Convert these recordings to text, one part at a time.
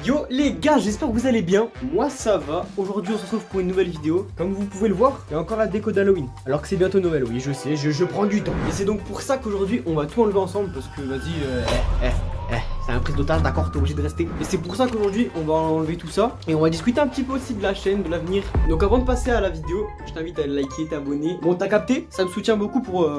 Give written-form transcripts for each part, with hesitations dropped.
Yo les gars, j'espère que vous allez bien. Moi ça va. Aujourd'hui on se retrouve pour une nouvelle vidéo. Comme vous pouvez le voir, il y a encore la déco d'Halloween. Alors que c'est bientôt Noël, oui je sais, je prends du temps. Et c'est donc pour ça qu'aujourd'hui on va tout enlever ensemble. Parce que vas-y, c'est un prise d'otage, d'accord, t'es obligé de rester. Et c'est pour ça qu'aujourd'hui on va enlever tout ça. Et on va discuter un petit peu aussi de la chaîne, de l'avenir. Donc avant de passer à la vidéo, je t'invite à liker, t'abonner. Bon t'as capté, ça me soutient beaucoup pour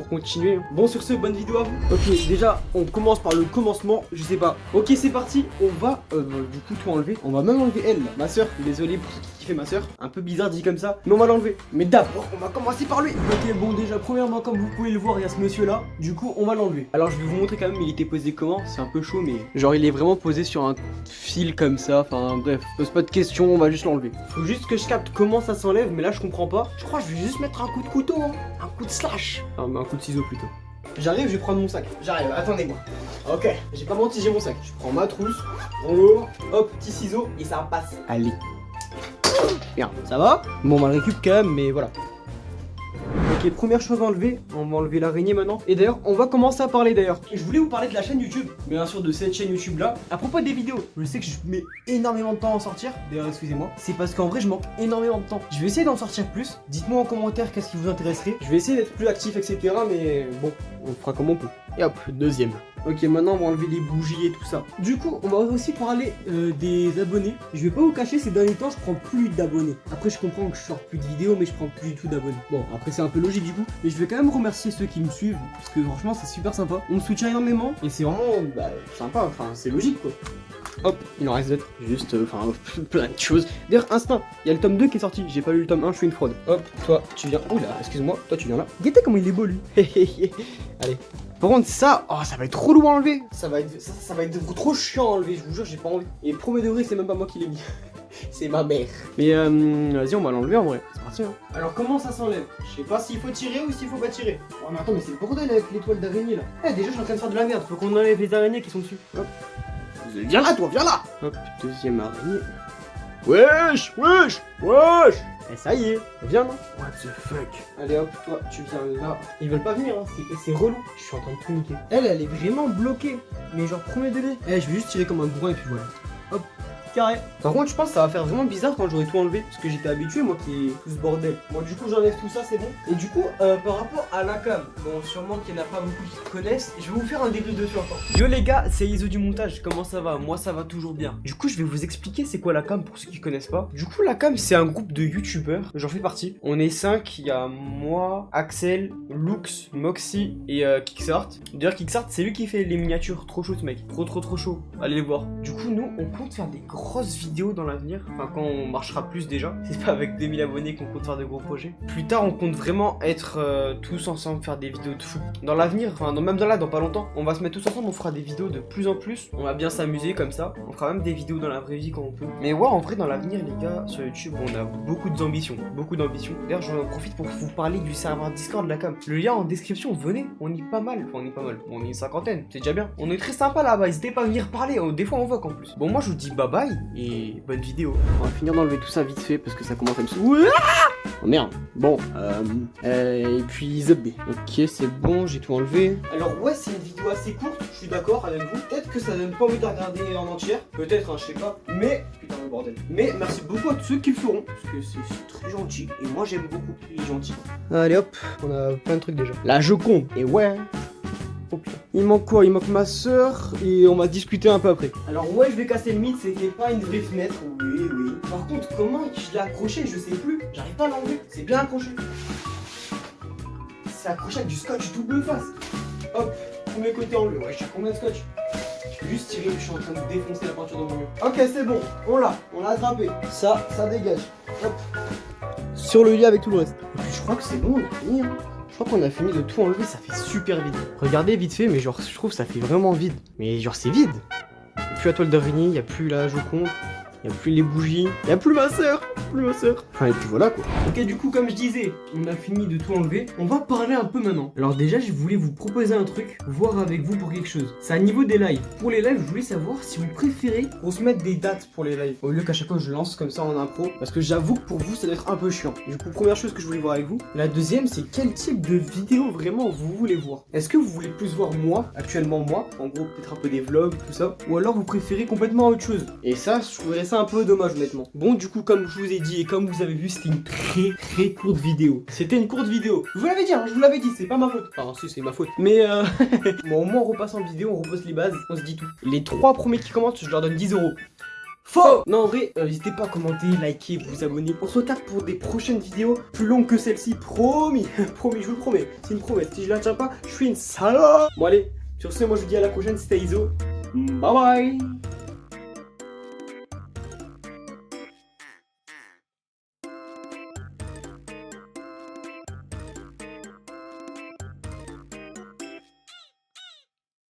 continuer. Bon sur ce, bonne vidéo à vous. Ok, déjà on commence par le commencement, je sais pas. Ok c'est parti, on va du coup tout enlever. On va même enlever elle, ma soeur. Désolé pour ceux qui kiffaient ma soeur. Un peu bizarre dit comme ça, mais on va l'enlever. Mais d'abord on va commencer par lui. Ok bon déjà premièrement comme vous pouvez le voir, il y a ce monsieur là. Du coup on va l'enlever. Alors je vais vous montrer quand même il était posé comment. C'est un peu chaud mais genre il est vraiment posé sur un fil comme ça. Enfin bref, pose pas de questions, on va juste l'enlever. Faut juste que je capte comment ça s'enlève, mais là je comprends pas. Je crois que je vais juste mettre un coup de couteau, hein. Un coup de slash. Ah mais un coup de ciseau plutôt. J'arrive, je vais prendre mon sac. J'arrive, attendez-moi. Ok, j'ai pas menti, j'ai mon sac. Je prends ma trousse, on l'ouvre, hop, petit ciseau et ça passe. Allez. Bien, ça va? Bon, on va le récup quand même, mais voilà. Ok, première chose à enlever, on va enlever l'araignée maintenant. Et d'ailleurs, on va commencer à parler d'ailleurs. Je voulais vous parler de la chaîne YouTube, bien sûr de cette chaîne YouTube là. À propos des vidéos, je sais que je mets énormément de temps à en sortir. D'ailleurs, excusez-moi, c'est parce qu'en vrai, je manque énormément de temps. Je vais essayer d'en sortir plus. Dites-moi en commentaire qu'est-ce qui vous intéresserait. Je vais essayer d'être plus actif, etc. Mais bon, on fera comme on peut. Et hop, deuxième. Ok, maintenant on va enlever les bougies et tout ça. Du coup, on va aussi parler des abonnés. Je vais pas vous cacher, ces derniers temps, je prends plus d'abonnés. Après, je comprends que je sors plus de vidéos, mais je prends plus du tout d'abonnés. Bon, après, c'est un peu logique du coup. Mais je vais quand même remercier ceux qui me suivent, parce que franchement, c'est super sympa. On me soutient énormément, et c'est vraiment sympa. Enfin, c'est logique quoi. Hop, il en reste d'autres. Juste, plein de choses. D'ailleurs, instant, il y a le tome 2 qui est sorti. J'ai pas lu le tome 1, je suis une fraude. Hop, toi, tu viens. Oula, excuse-moi, toi, tu viens là. Guettez comment il est beau lui. Allez. Par contre ça, oh, ça va être relou à enlever. Ça va être trop chiant à enlever, je vous jure j'ai pas envie. Et premier degré c'est même pas moi qui l'ai mis. C'est ma mère. Mais vas-y on va l'enlever en vrai. C'est parti hein. Alors comment ça s'enlève? Je sais pas s'il faut tirer ou s'il faut pas tirer. Oh mais attends mais c'est le bordel avec l'étoile d'araignée là. Eh déjà je suis en train de faire de la merde, faut qu'on enlève les araignées qui sont dessus. Hop. Viens là toi, viens là. Hop, deuxième araignée. Wesh. Et ça y est, viens non? What the fuck? Allez hop, toi, tu viens là. Ils veulent pas venir, hein, c'est relou. Je suis en train de tout niquer. Elle est vraiment bloquée. Mais genre premier degré. Eh, je vais juste tirer comme un bourrin et puis voilà. Hop, carré. Par contre, je pense que ça va faire vraiment bizarre quand j'aurai tout enlevé. Parce que j'étais habitué, moi, qui est tout ce bordel. Bon, du coup, j'enlève tout ça, c'est bon. Et du coup, par rapport à la cam, bon, sûrement qu'il n'y en a pas beaucoup qui connaissent. Je vais vous faire un débrief dessus encore. Yo les gars, c'est Iso du montage. Comment ça va? Moi, ça va toujours bien. Du coup, je vais vous expliquer c'est quoi la cam pour ceux qui connaissent pas. Du coup, la cam, c'est un groupe de youtubeurs. J'en fais partie. On est 5. Il y a moi, Axel, Lux, Moxie et Kicksart. D'ailleurs, Kicksart, c'est lui qui fait les miniatures. Trop chaud, ce mec. Trop chaud. Allez les voir. Du coup, nous, on compte faire des grosses vidéos dans l'avenir. Enfin, quand on marchera plus déjà. C'est pas avec 2000 abonnés qu'on compte faire de gros projets. Plus tard, on compte vraiment être tous ensemble, faire des vidéos de fou. Dans l'avenir, enfin, même dans pas longtemps, on va se mettre tous ensemble, on fera des vidéos de plus en plus. On va bien s'amuser comme ça. On fera même des vidéos dans la vraie vie quand on peut. Mais ouais, en vrai, dans l'avenir, les gars, sur YouTube, on a beaucoup d'ambition. D'ailleurs, j'en profite pour vous parler du serveur Discord de la cam. Le lien en description, venez, on est pas mal. Enfin, on est une cinquantaine, c'est déjà bien. On est très sympa là-bas, n'hésitez pas à venir parler. Des fois, on voit qu'en plus. Bon, moi, je vous dis bye bye et bonne vidéo. On va finir d'enlever tout ça vite fait parce que ça commence à me saouler. Oh merde. Bon, et puis zb. Ok, c'est bon, j'ai tout enlevé. Alors ouais, c'est une vidéo assez courte, je suis d'accord avec vous. Peut-être que ça donne pas envie de la regarder en entière. Peut-être, hein, je sais pas. Mais, putain le bordel. Mais merci beaucoup à tous ceux qui le feront. Parce que c'est très gentil. Et moi j'aime beaucoup les gentils. Allez hop, on a plein de trucs déjà. La Joconde. Et ouais. Oh, putain. Il manque quoi? Il manque ma soeur et on va discuter un peu après. Alors ouais, je vais casser le mythe, c'était pas une vraie fenêtre. Oui. Par contre, comment je l'ai accroché? Je sais plus. J'arrive pas à l'enlever. C'est bien accroché. C'est accroché avec du scotch double face. Hop, premier côté enlevé. Ouais, j'ai combien de scotch? Je vais juste tirer, je suis en train de défoncer la peinture dans mon mur. Ok, c'est bon, on l'a attrapé. Ça dégage. Hop. Sur le lit avec tout le reste. Et puis je crois que c'est bon, on a fini. Hein. Je crois qu'on a fini de tout enlever, ça fait super vide. Regardez vite fait, mais genre je trouve que ça fait vraiment vide. Mais genre c'est vide. Il n'y a plus la toile d'araignée, il n'y a plus la Joconde. y a plus les bougies, y a plus ma soeur, Enfin, et puis voilà quoi. Ok, du coup, comme je disais, on a fini de tout enlever. On va parler un peu maintenant. Alors déjà, je voulais vous proposer un truc, voir avec vous pour quelque chose. C'est à niveau des lives. Pour les lives, je voulais savoir si vous préférez qu'on se mette des dates pour les lives, au lieu qu'à chaque fois je lance comme ça en impro, parce que j'avoue que pour vous, ça doit être un peu chiant. Du coup, première chose que je voulais voir avec vous. La deuxième, c'est quel type de vidéo vraiment vous voulez voir. Est-ce que vous voulez plus voir moi, actuellement moi, en gros peut-être un peu des vlogs, tout ça, ou alors vous préférez complètement autre chose. Et ça, je trouverais ça un peu dommage honnêtement. Bon, du coup, comme je vous ai dit et comme vous avez vu, c'était une très courte vidéo. C'était une courte vidéo. Je vous l'avais dit, hein, je vous l'avais dit, c'est pas ma faute. Enfin, si, c'est ma faute. Mais bon, au moins on repasse en vidéo, on repose les bases, on se dit tout. Les 3 premiers qui commentent, je leur donne 10 €. Faux! Non, en vrai, n'hésitez pas à commenter, liker, vous abonner. On se retrouve pour des prochaines vidéos plus longues que celle-ci, promis. Promis, je vous le promets. C'est une promesse. Si je la tiens pas, je suis une salope. Bon, allez, sur ce, moi je vous dis à la prochaine, c'était Iso. Bye bye!